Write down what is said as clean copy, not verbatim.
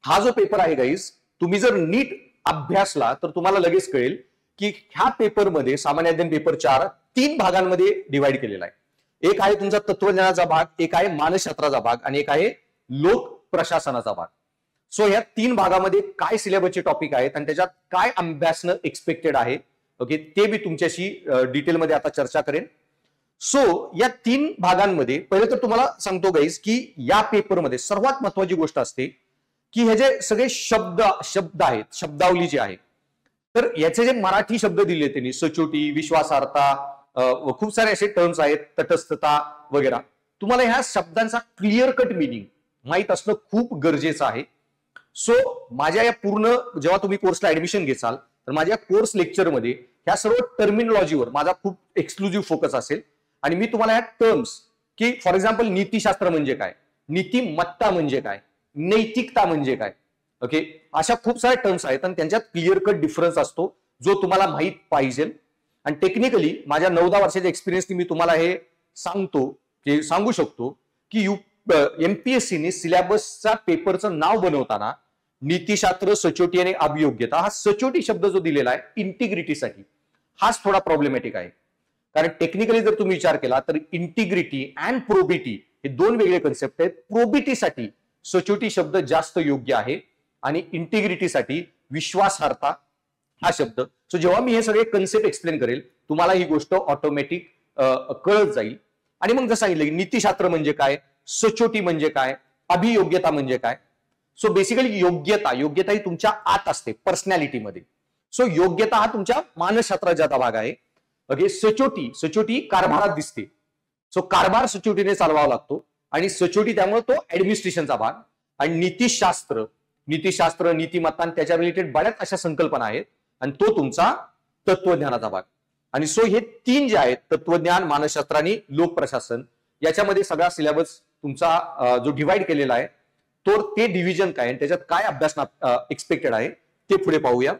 हा जो पेपर आहे गाईज, तुम्ही जर नीट अभ्यासला तर तुम्हाला लगेच कळेल की ह्या पेपरमध्ये सामान्य अध्ययन पेपर 4 3 भागांमध्ये डिवाइड केलेला आहे. एक आहे तुमचा तत्वज्ञानाचा भाग, एक आहे मानसशास्त्राचा भाग आणि एक आहे लोक प्रशासनाचा भाग. सो या 3 भागामध्ये काय सिलेबसचे टॉपिक आहेत आणि त्याच्यात काय अभ्यासणं एक्सपेक्टेड आहे, ओके, ते मी तुमच्याशी डिटेलमध्ये आता चर्चा करेन. सो या 3 भागांमध्ये पहिले तर तुम्हाला सांगतो गाईज की या पेपरमध्ये सर्वात महत्वाची गोष्ट असते की हे जे सगळे शब्द आहेत, शब्दावली जी आहे, तर याचे जे मराठी शब्द दिले त्यांनी, सचोटी, विश्वासार्हता, खूप सारे असे टर्म्स आहेत, तटस्थता वगैरे, तुम्हाला ह्या शब्दांचा क्लिअर कट मिनिंग माहित असणं खूप गरजेचं आहे. सो माझ्या या पूर्ण जेव्हा तुम्ही कोर्सला ऍडमिशन घेसाल तर माझ्या कोर्स लेक्चरमध्ये ह्या सर्व टर्मिनॉलॉजीवर माझा खूप एक्सक्लुझिव्ह फोकस असेल आणि मी तुम्हाला ह्या टर्म्स की फॉर एक्झाम्पल नीतिशास्त्र म्हणजे काय, नीतिमत्ता म्हणजे काय, नैतिकता म्हणजे काय, ओके, अशा खूप साऱ्या टर्म्स आहेत आणि त्यांच्यात क्लिअर कट डिफरन्स असतो जो तुम्हाला माहित पाहिजे. आणि टेक्निकली माझ्या 9-10 वर्षाच्या एक्सपिरियन्सनी मी तुम्हाला हे सांगू शकतो की एमपीएससीने सिलेबसच्या पेपरचं नाव बनवताना नीतिशास्त्र, सचोटी आणि अभियोग्यता, हा सचोटी शब्द जो दिलेला आहे इंटिग्रिटीसाठी, हाच थोडा प्रॉब्लेमॅटिक आहे. कारण टेक्निकली जर तुम्ही विचार केला तर इंटिग्रिटी अँड प्रोबिटी हे 2 वेगळे कन्सेप्ट आहेत. प्रोबिटीसाठी सचोटी शब्द जास्त योग्य आहे आणि इंटिग्रिटीसाठी विश्वासार्हता हा शब्द. सो जेव्हा मी हे सगळे कन्सेप्ट एक्सप्लेन करेल तुम्हाला ही गोष्ट ऑटोमॅटिक कळत जाईल. आणि मग जसं सांगितलं की नीतिशास्त्र म्हणजे काय, सचोटी म्हणजे काय, अभियोग्यता म्हणजे काय. सो बेसिकली योग्यता ही तुमच्या आत असते, पर्सनॅलिटीमध्ये. सो योग्यता हा तुमच्या मानसशास्त्राचा भाग आहे. ओके, सचोटी कारभारात दिसते. सो कारभार सचोटीने चालवावा लागतो आणि सचोटी त्यामुळे तो ऍडमिनिस्ट्रेशनचा भाग. आणि नीतिशास्त्र, नीतिमत्ता आणि त्याच्या रिलेटेड बऱ्याच अशा संकल्पना आहेत आणि तो तुमचा तत्वज्ञानाचा भाग. आणि सो हे 3 जे आहेत, तत्वज्ञान, मानसशास्त्र आणि लोक प्रशासन, याच्यामध्ये सगळा सिलेबस तुमचा जो डिवाइड केलेला आहे तो, ते डिव्हिजन काय आणि त्याच्यात काय अभ्यास एक्सपेक्टेड आहे ते पुढे पाहूया.